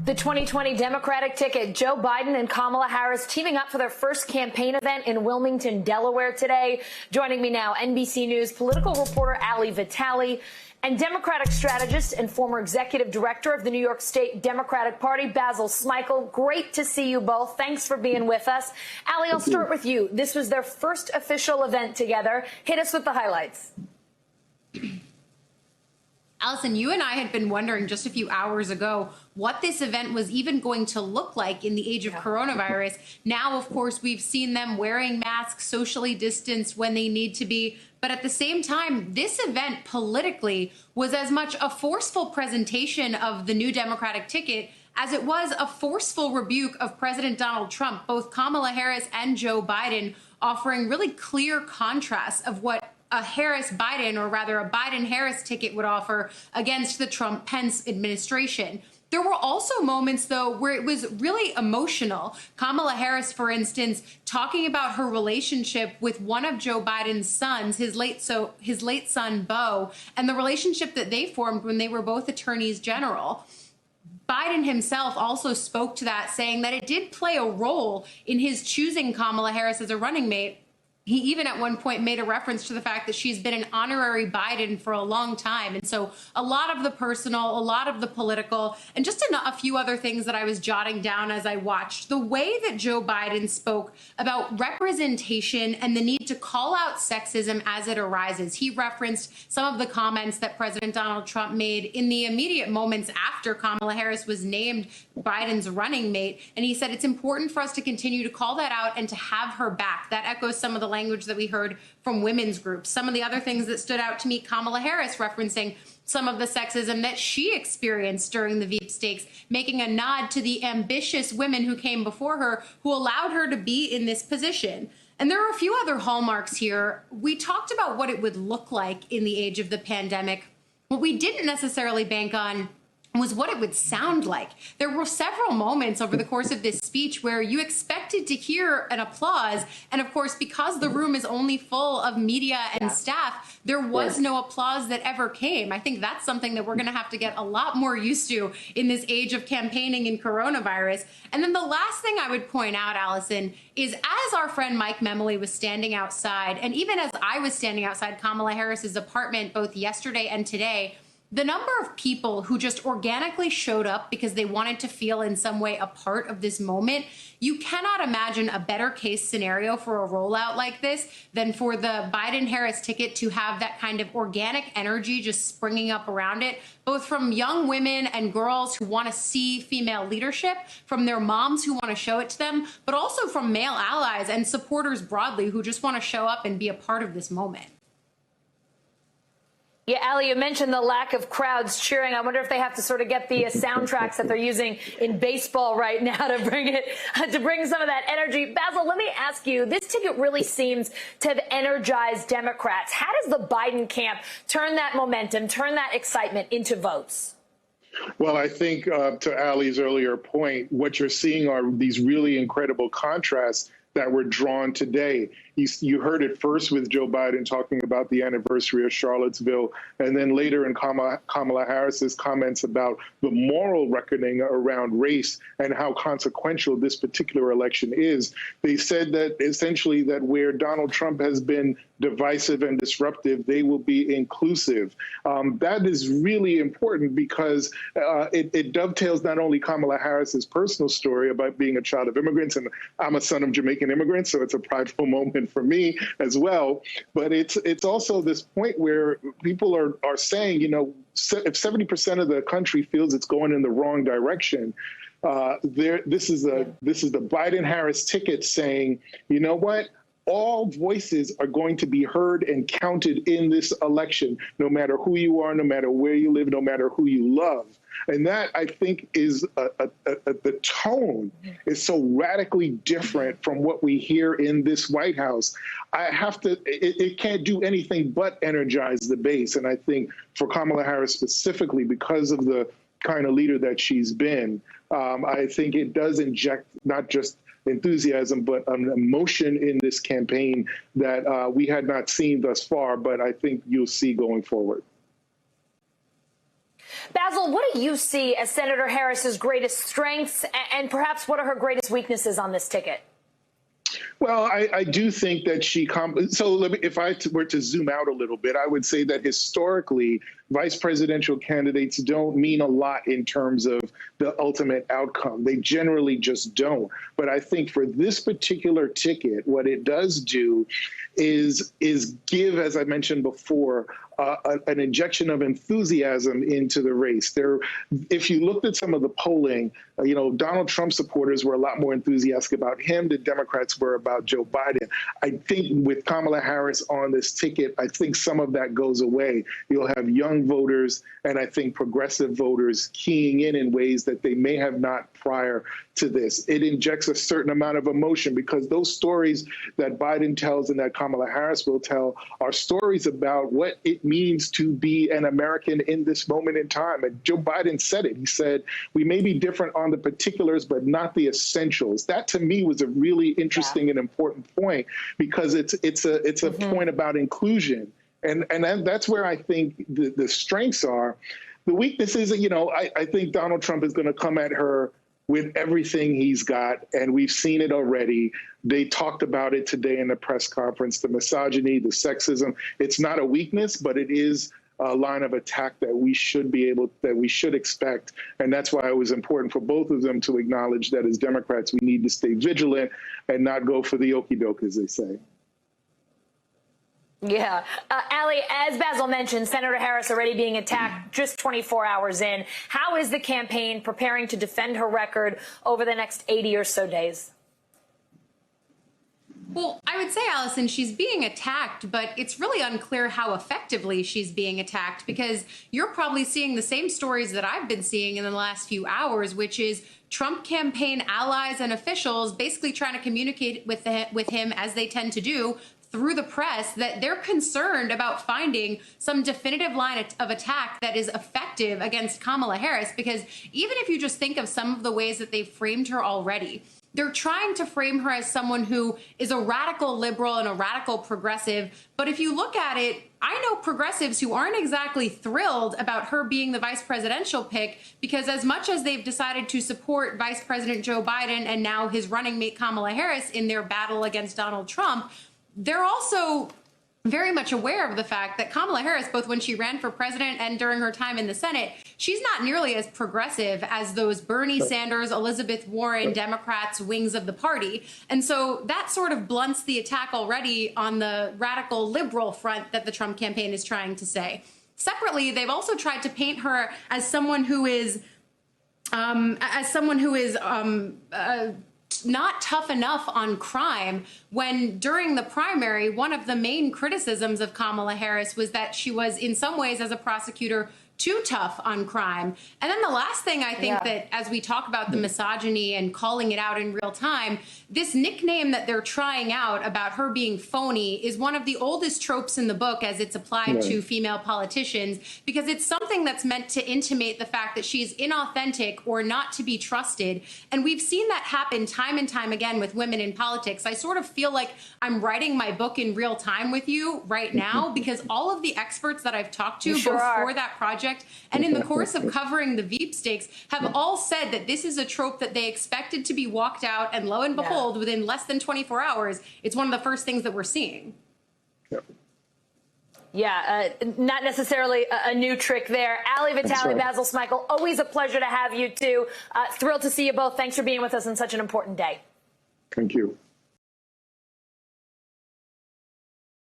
The 2020 Democratic ticket, Joe Biden and Kamala Harris teaming up for their first campaign event in Wilmington, Delaware today. Joining me now, NBC News political reporter Ali Vitale and Democratic strategist and former executive director of the New York State Democratic Party, Basil Smikle. Great to see you both. Thanks for being with us. Ali, I'll start with you. This was their first official event together. Hit us with the highlights. Allison, you and I had been wondering just a few hours ago what this event was even going to look like in the age of coronavirus. Now, of course, we've seen them wearing masks, socially distanced when they need to be. But at the same time, this event politically was as much a forceful presentation of the new Democratic ticket as it was a forceful rebuke of President Donald Trump. Both Kamala Harris and Joe Biden offering really clear contrasts of what a Harris-Biden, or rather a Biden-Harris ticket would offer against the Trump-Pence administration. There were also moments, though, where it was really emotional. Kamala Harris, for instance, talking about her relationship with one of Joe Biden's sons, his late son, Beau, and the relationship that they formed when they were both attorneys general. Biden himself also spoke to that, saying that it did play a role in his choosing Kamala Harris as a running mate. He even at one point made a reference to the fact that she's been an honorary Biden for a long time. And so a lot of the personal, a lot of the political, and just a few other things that I was jotting down as I watched. The way that Joe Biden spoke about representation and the need to call out sexism as it arises. He referenced some of the comments that President Donald Trump made in the immediate moments after Kamala Harris was named Biden's running mate. And he said it's important for us to continue to call that out and to have her back. That echoes some of the language that we heard from women's groups. Some of the other things that stood out to me, Kamala Harris referencing some of the sexism that she experienced during the Veep stakes, making a nod to the ambitious women who came before her who allowed her to be in this position. And there are a few other hallmarks here. We talked about what it would look like in the age of the pandemic. What we didn't necessarily bank on was what it would sound like. There were several moments over the course of this speech where you expected to hear an applause. And of course, because the room is only full of media and staff, there was no applause that ever came. I think that's something that we're going to have to get a lot more used to in this age of campaigning in coronavirus. And then the last thing I would point out, Allison, is as our friend Mike Memoli was standing outside, and even as I was standing outside Kamala Harris's apartment both yesterday and today, the number of people who just organically showed up because they wanted to feel in some way a part of this moment, you cannot imagine a better case scenario for a rollout like this than for the Biden-Harris ticket to have that kind of organic energy just springing up around it, both from young women and girls who want to see female leadership, from their moms who want to show it to them, but also from male allies and supporters broadly who just want to show up and be a part of this moment. Yeah, Ali, you mentioned the lack of crowds cheering. I wonder if they have to sort of get the soundtracks that they're using in baseball right now to bring some of that energy. Basil, let me ask you, this ticket really seems to have energized Democrats. How does the Biden camp turn that momentum, turn that excitement into votes? Well, I think to Ali's earlier point, what you're seeing are these really incredible contrasts that were drawn today. You heard it first with Joe Biden talking about the anniversary of Charlottesville, and then later in Kamala Harris's comments about the moral reckoning around race and how consequential this particular election is. They said that essentially that where Donald Trump has been divisive and disruptive, they will be inclusive. That is really important because it dovetails not only Kamala Harris's personal story about being a child of immigrants, and I'm a son of Jamaican immigrants, so it's a prideful moment for me as well. But it's also this point where people are saying, you know, if 70% of the country feels it's going in the wrong direction, this is the Biden-Harris ticket saying, you know what? All voices are going to be heard and counted in this election, no matter who you are, no matter where you live, no matter who you love. And that, I think, is the tone is so radically different from what we hear in this White House. It can't do anything but energize the base. And I think for Kamala Harris specifically, because of the kind of leader that she's been, I think it does inject not just enthusiasm, but an emotion in this campaign that we had not seen thus far, but I think you'll see going forward. Basil, what do you see as Senator Harris's greatest strengths and perhaps what are her greatest weaknesses on this ticket? Well, I do think that if I were to zoom out a little bit, I would say that historically, vice presidential candidates don't mean a lot in terms of the ultimate outcome. They generally just don't. But I think for this particular ticket, what it does do is give, as I mentioned before, an injection of enthusiasm into the race. If you looked at some of the polling, Donald Trump supporters were a lot more enthusiastic about him than Democrats were about Joe Biden. I think with Kamala Harris on this ticket, I think some of that goes away. You'll have young voters and I think progressive voters keying in ways that they may have not prior to this. It injects a certain amount of emotion because those stories that Biden tells and that Kamala Harris will tell are stories about what it means to be an American in this moment in time. And Joe Biden said it. He said, we may be different on the particulars, but not the essentials. That to me was a really interesting and important point because it's a point about inclusion. And that's where I think the strengths are. The weaknesses, I think Donald Trump is going to come at her with everything he's got, and we've seen it already. They talked about it today in the press conference, the misogyny, the sexism. It's not a weakness, but it is a line of attack that we should expect. And that's why it was important for both of them to acknowledge that as Democrats, we need to stay vigilant and not go for the okie doke, as they say. Yeah. Ali, as Basil mentioned, Senator Harris already being attacked just 24 hours in. How is the campaign preparing to defend her record over the next 80 or so days? Well, I would say, Allison, she's being attacked, but it's really unclear how effectively she's being attacked because you're probably seeing the same stories that I've been seeing in the last few hours, which is Trump campaign allies and officials basically trying to communicate with him, as they tend to do, through the press, that they're concerned about finding some definitive line of attack that is effective against Kamala Harris. Because even if you just think of some of the ways that they've framed her already, they're trying to frame her as someone who is a radical liberal and a radical progressive. But if you look at it, I know progressives who aren't exactly thrilled about her being the vice presidential pick, because as much as they've decided to support Vice President Joe Biden and now his running mate Kamala Harris in their battle against Donald Trump, they're also very much aware of the fact that Kamala Harris, both when she ran for president and during her time in the Senate, she's not nearly as progressive as those Bernie Sanders, Elizabeth Warren, Democrats wings of the party. And so that sort of blunts the attack already on the radical liberal front that the Trump campaign is trying to say. Separately, they've also tried to paint her as someone who is not tough enough on crime, when during the primary, one of the main criticisms of Kamala Harris was that she was in some ways as a prosecutor too tough on crime. And then the last thing I think that as we talk about the misogyny and calling it out in real time, this nickname that they're trying out about her being phony is one of the oldest tropes in the book as it's applied to female politicians, because it's something that's meant to intimate the fact that she's inauthentic or not to be trusted. And we've seen that happen time and time again with women in politics. I sort of feel like I'm writing my book in real time with you right now, because all of the experts that I've talked to before that project and in the course of covering the Veep stakes have all said that this is a trope that they expected to be walked out, and lo and behold, within less than 24 hours, it's one of the first things that we're seeing. Not necessarily a new trick there. Ali Vitale, Basil Smikle, always a pleasure to have you two. Thrilled to see you both. Thanks for being with us on such an important day. Thank you.